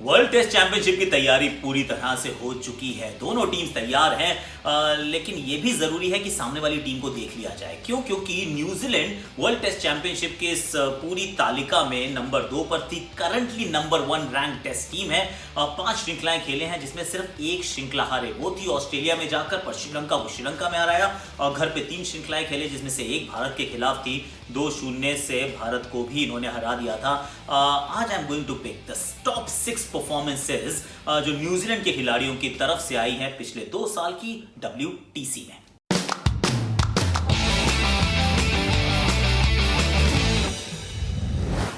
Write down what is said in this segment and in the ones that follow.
World test championship की तैयारी पूरी तरह से हो चुकी है। दोनों टीम तैयार हैं, लेकिन यह भी जरूरी है कि सामने वाली टीम को देख लिया जाए। क्यों? क्योंकि न्यूजीलैंड वर्ल्ड टेस्ट चैंपियनशिप के इस पूरी तालिका में नंबर 2 पर थी। Currently number 1 rank test team है। 5 श्रृंखलाएं खेले हैं जिसमें सिर्फ एक श्रृंखला हारे, वो थी ऑस्ट्रेलिया में जाकर, पर श्रीलंका को श्रीलंका में हराया। और घर पे 3 श्रृंखलाएं खेले जिसमें से एक भारत के खिलाफ थी। 2-0 से भारत को भी इन्होंने हरा दिया था। आज I am going to pick the top 6 performances जो न्यूजीलैंड के खिलाड़ियों की तरफ से आई हैं पिछले 2 साल की WTC में।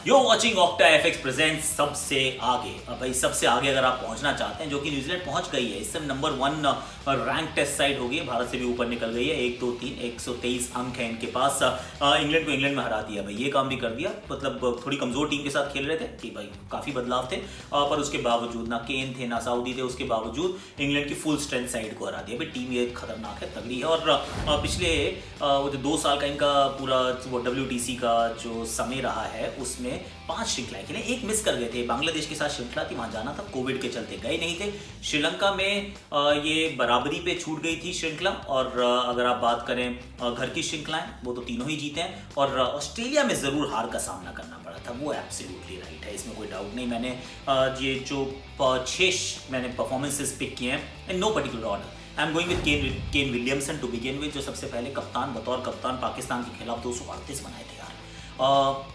You're watching Octa FX presents सबसे आगे। अब भाई सबसे आगे अगर आप पहुंचना चाहते हैं, जो कि न्यूजीलैंड पहुंच गई है, इस समय नंबर 1 रैंक टेस्ट साइड हो गई है, भारत से भी ऊपर निकल गई है। 1 2 3 123 अंक है इनके पास। इंग्लैंड को इंग्लैंड में हरा दिया भाई, ये काम भी कर दिया। मतलब थोड़ी कमजोर टीम के साथ खेल रहे थे कि भाई काफी बदलाव थे, पर उसके बावजूद ना केन थे ना साउदी थे, उसके बावजूद इंग्लैंड की फुल स्ट्रेंथ साइड को हरा दिया भाई। टीम ये खतरनाक है, तगड़ी है। और पिछले वो जो 2 साल का इनका पूरा वो WTC का जो समय रहा है उसमें 5 श्रृंखलाएं खेले, एक मिस कर गए थे। बांग्लादेश के साथ श्रृंखला थी, वहां जाना था, कोविड के चलते गए नहीं थे। श्रीलंका में ये बराबरी पे छूट गई थी श्रृंखला। और अगर आप बात करें घर की श्रृंखलाएं, वो तो तीनों ही जीते हैं। और ऑस्ट्रेलिया में जरूर हार का सामना करना पड़ा था, वो एब्सोल्युटली राइट है, इसमें कोई डाउट नहीं। मैंने ये जो 6 मैंने परफॉर्मेंसेस पिक किए हैं in no particular order. I am going with Kane Williamson to begin with, जो सबसे पहले कप्तान, बतौर कप्तान पाकिस्तान के खिलाफ 238 बनाए थे यार।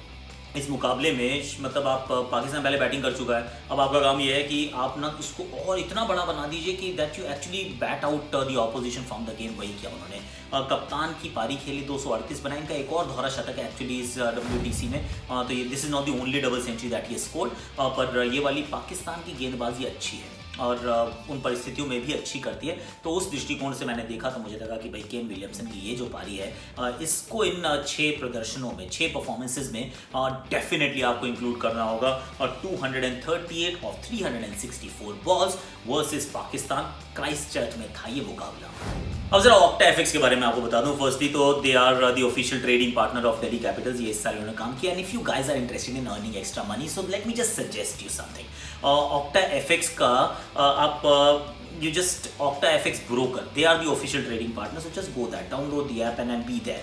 इस मुकाबले में मतलब आप पाकिस्तान पहले बैटिंग कर चुका है, अब आपका काम यह है कि आप ना उसको और इतना बड़ा बना दीजिए कि that you actually bat out the opposition from the game. वही किया उन्होंने। कप्तान की पारी खेली, 238 बनाए। इनका एक और दोहरा शतक है एक्चुअली इस WTC में। तो ये this is not the only double century that he scored, पर ये वाली पाकिस्तान की गेंदबाजी अच्छी है और उन परिस्थितियों में भी अच्छी करती है। तो उस दृष्टिकोण से मैंने देखा तो मुझे लगा कि भाई केन विलियमसन की ये जो पारी है, इसको इन 6 प्रदर्शनों में, 6 परफॉर्मेंसेज में डेफिनेटली आपको इंक्लूड करना होगा। और 238 of 364 balls versus Pakistan, Christchurch में था ये मुकाबला। अब जरा ऑक्टा एफएक्स के बारे में आपको बता दूं। फर्स्टली तो they are the official trading partner of Delhi Capitals. ये इस साल उन्होंने काम किया। And if you guys are interested in earning extra money, so let me just suggest you something. Octa FX का आप you just Octa FX broker, they are the official trading partner, so just go there, download the app and then be there.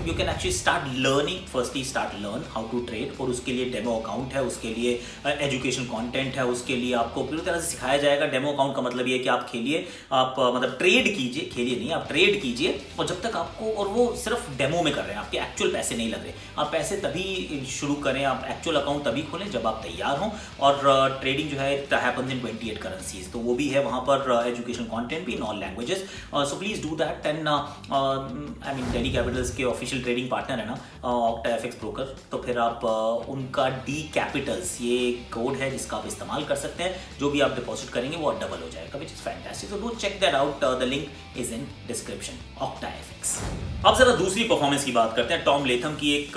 You can actually start learning, firstly start learn how to trade। और उसके लिए demo account है, उसके लिए education content है, उसके लिए आपको पूरी तरह से सिखाया जाएगा। डेमो अकाउंट का मतलब ये है कि आप खेलिए, आप मतलब ट्रेड कीजिए, खेलिए नहीं, आप ट्रेड कीजिए। और जब तक आपको, और वो सिर्फ डेमो में कर रहे हैं, आपके एक्चुअल पैसे नहीं लग रहे। आप पैसे तभी शुरू करें, आप एक्चुअल अकाउंट तभी खोलें जब आप तैयार हों। और ट्रेडिंग जो है इट हैपेंस इन 28 करेंसी, तो वो भी है वहाँ पर। एजुकेशन कंटेंट भी in all languages, so please do that. And I mean Delhi Capitals के ऑफिशियल ट्रेडिंग पार्टनर है ना ऑक्टा एफएक्स ब्रोकर, तो फिर आप उनका D कैपिटल्स ये कोड है जिसका आप इस्तेमाल कर सकते हैं। जो भी आप डिपॉजिट करेंगे वो डबल हो जाएगा, which is fantastic. So do check that out, the link is in description. Octa FX. अब जरा दूसरी परफॉर्मेंस की बात करते हैं। टॉम लेथम की एक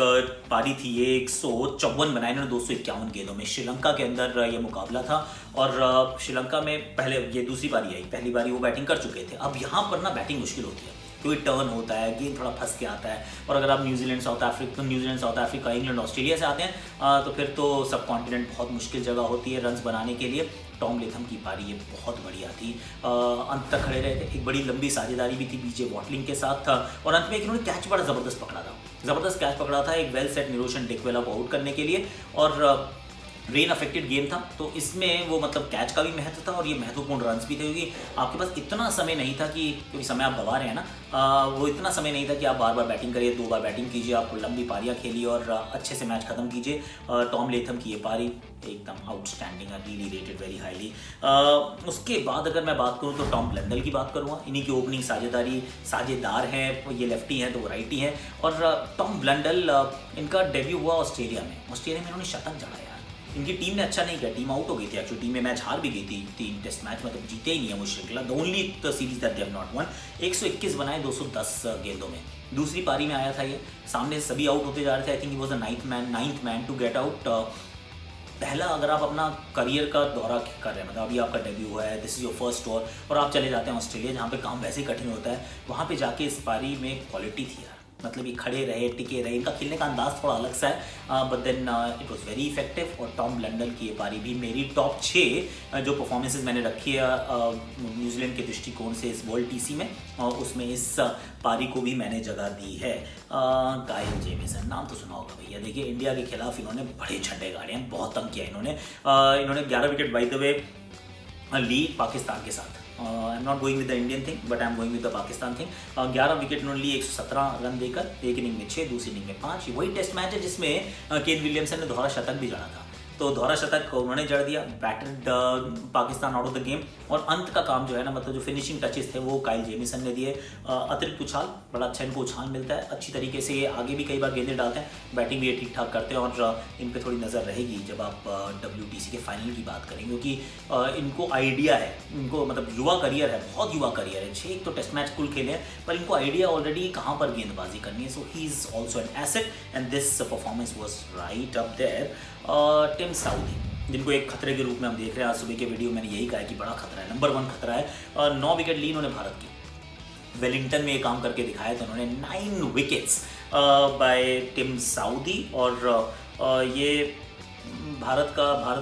पारी थी, ये 154 बनाए इन्होंने 251 गेंदों में। श्रीलंका के अंदर ये मुकाबला था। और श्रीलंका में पहले ये दूसरी बारी आई, पहली बारी वो बैटिंग कर चुके थे। अब यहाँ पर ना बैटिंग मुश्किल होती है, क्योंकि टर्न होता है, गेंद थोड़ा फंस के आता है। और अगर आप New Zealand, south Africa, England, Australia से आते हैं तो फिर तो सब कॉन्टिनेंट बहुत मुश्किल जगह होती है रन्स बनाने के लिए। टॉम लेथम की पारी ये बहुत बढ़िया थी, अंत तक खड़े रहे थे। एक बड़ी लंबी साझेदारी भी थी BJ वॉटलिंग के साथ। और अंत में इन्होंने कैच बड़ा ज़बरदस्त पकड़ा था, ज़बरदस्त कैच पकड़ा था एक वेल सेट निरोशन डिकवेला को आउट करने के लिए। और रेन अफेक्टेड गेम था, तो इसमें वो मतलब कैच का भी महत्व था और ये महत्वपूर्ण रन्स भी थे, क्योंकि आपके पास इतना समय नहीं था कि, क्योंकि समय आप गवा रहे हैं ना, वो इतना समय नहीं था कि आप बार बार बैटिंग करिए, 2 बार बैटिंग कीजिए, आप लंबी पारियाँ खेलिए और अच्छे से मैच खत्म कीजिए। टॉम लेथम की ये पारी एकदम आउटस्टैंडिंग है, रियली रेटेड वेरी हाईली। उसके बाद अगर मैं बात करूँ तो टॉम ब्लंडल की बात करूँगा। इन्हीं की ओपनिंग साझेदार हैं, ये लेफ्टी हैं तो वो राइटी हैं। और टॉम ब्लंडल, इनका डेब्यू हुआ ऑस्ट्रेलिया में इन्होंने शतक जड़ा यार। इनकी टीम ने अच्छा नहीं किया, टीम आउट हो गई थी एक्चुअली। टीम में मैच हार भी गई थी, 3 टेस्ट मैच, मतलब जीते ही नहीं है वो श्रृंखला। The only series that they have not one. 121 बनाए 210 गेंदों में। दूसरी पारी में आया था ये, सामने सभी आउट होते जा रहे थे। I think he was the 9th man to get out. पहला, अगर आप अपना करियर का दौरा कर रहे हैं, मतलब अभी आपका डेब्यू है, this is your first tour, और आप चले जाते हैं ऑस्ट्रेलिया जहाँ पे काम वैसे ही कठिन होता है, वहाँ पे जाके इस पारी में क्वालिटी थी यार। मतलब ये खड़े रहे, टिके रहे, इनका खेलने का अंदाज थोड़ा अलग सा है, but then it was very effective. और टॉम ब्लंडल की ये पारी भी मेरी टॉप 6 जो परफॉर्मेंसेज मैंने रखी है न्यूजीलैंड के दृष्टिकोण से इस वर्ल्ड टीसी में, उसमें इस पारी को भी मैंने जगह दी है। काइल जेमिसन, नाम तो सुना होगा भैया। देखिए इंडिया के खिलाफ इन्होंने बड़े झंडे गाड़े हैं, बहुत तंग किया इन्होंने 11 विकेट बाय द वे ली पाकिस्तान के साथ। I am not going with the Indian thing but I am going with the Pakistan thing. 11 wicket उन्होंने ली 117 रन देकर, एक इनिंग में 6, दूसरी इनिंग में 5। वही टेस्ट मैच है जिसमें केन विलियमसन ने दोहरा शतक भी जड़ा था, तो दोहरा शतक उन्होंने जड़ दिया, batted Pakistan out of the game. और अंत का काम जो है ना, मतलब जो फिनिशिंग टचेस थे वो काइल जेमिसन ने दिए। अतिरिक्त उछाल, बड़ा अच्छा इनको उछाल मिलता है, अच्छी तरीके से ये आगे भी कई बार गेंदें डालते हैं, बैटिंग भी ये ठीक ठाक करते हैं। और इन पर थोड़ी नज़र रहेगी जब आप WTC के फाइनल की बात करें, क्योंकि इनको आइडिया है, इनको मतलब युवा करियर है, बहुत युवा करियर है। 6 तो टेस्ट मैच कुल खेले हैं, पर इनको आइडिया ऑलरेडी कहाँ पर गेंदबाजी करनी है। So he is also an asset and this performance was right up there. Tim Southee, जिनको एक खतरे के रूप में हम देख रहे हैं, आज सुबह के वीडियो मैंने यही कहा है कि बड़ा खतरा है, नंबर 1 खतरा है। 9 विकेट ली इन्होंने भारत की, वेलिंगटन में ये काम करके दिखाया था इन्होंने। 9 विकेट्स बाय टिम साउदी। और ये भारत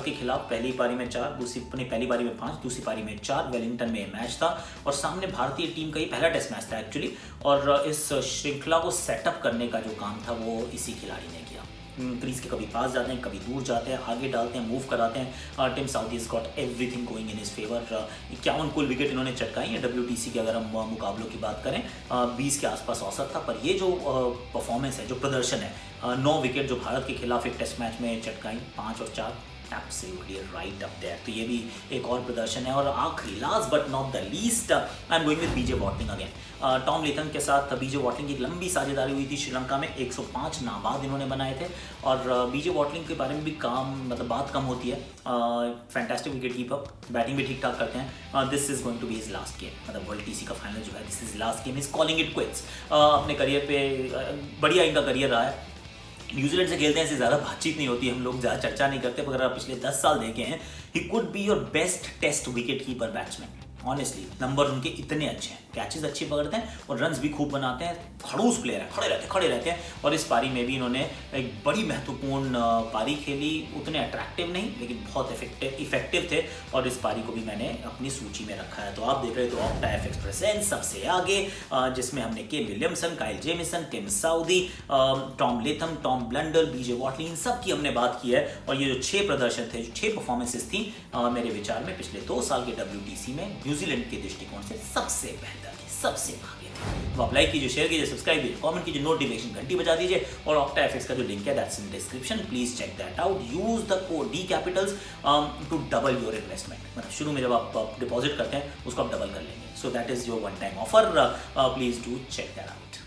के खिलाफ पहली पारी में 4, पहली पारी में 5, दूसरी पारी में 4। वेलिंगटन में मैच था और सामने भारतीय टीम का ये पहला टेस्ट मैच था एक्चुअली। और इस श्रृंखला को सेटअप करने का जो काम था वो इसी खिलाड़ी ने किया। क्रीज के कभी पास जाते हैं, कभी दूर जाते हैं, आगे डालते हैं, मूव कराते हैं। Tim Southee is got everything going in his favour. 51 कुल विकेट इन्होंने चटकाई हैं WTC के, अगर हम मुकाबलों की बात करें 20 के आसपास औसत था। पर ये जो परफॉर्मेंस है, जो प्रदर्शन है, 9 विकेट जो भारत के खिलाफ एक टेस्ट मैच में चटकाई, 5 और 4, एब्सोल्युटली राइट अप देयर। तो ये भी एक और प्रदर्शन है। और आखिरी, last but not the least, I am going with BJ Watling again. Tom Latham के साथ बीजे वॉटलिंग की एक लंबी साझेदारी हुई थी श्रीलंका में, 105 नाबाद इन्होंने बनाए थे। और बीजे वॉटलिंग के बारे में भी बात कम होती है। फैंटास्टिक विकेट कीपर, बैटिंग भी ठीक ठाक करते हैं। This is going to be his last game, मतलब वर्ल्ड TC का फाइनल जो है, this is last game, is calling it quits. अपने करियर पे बढ़िया इनका करियर रहा है। न्यूजीलैंड से खेलते हैं, इससे ज़्यादा बातचीत नहीं होती, हम लोग ज़्यादा चर्चा नहीं करते, पर अगर आप पिछले 10 साल देखे हैं, he could be your best test wicket keeper batsman. Honestly number उनके इतने अच्छे हैं, कैचेस अच्छी पकड़ते हैं और रन्स भी खूब बनाते हैं। खड़ूस प्लेयर है, खड़े रहते हैं। और इस पारी में भी इन्होंने एक बड़ी महत्वपूर्ण पारी खेली, उतने अट्रैक्टिव नहीं लेकिन बहुत इफेक्टिव थे। और इस पारी को भी मैंने अपनी सूची में रखा है। तो आप देख रहे हो तो ऑक्टा FX प्रेजेंट सबसे आगे, जिसमें हमने Kane Williamson, Kyle Jamieson, Tim Southee, Tom Latham, Tom Blundell, BJ Watling, इन सब की हमने बात की है। और ये जो 6 प्रदर्शन थे, जो 6 परफॉर्मेंसेस थी, मेरे विचार में पिछले 2 साल के WTC में न्यूजीलैंड के दृष्टिकोण से सबसे बेहतर थी, सबसे आगे थे। तो आप लाइक कीजिए, शेयर कीजिए, सब्सक्राइब कीजिए, कमेंट कीजिए, नोटिफिकेशन घंटी बजा दीजिए। और ऑक्टा FX का जो लिंक है that's in description, please check that out. Use the code DCapitals to double your investment. मतलब शुरू में जब आप डिपॉजिट करते हैं उसको आप डबल कर लेंगे। So that is your one time offer, please do check that out.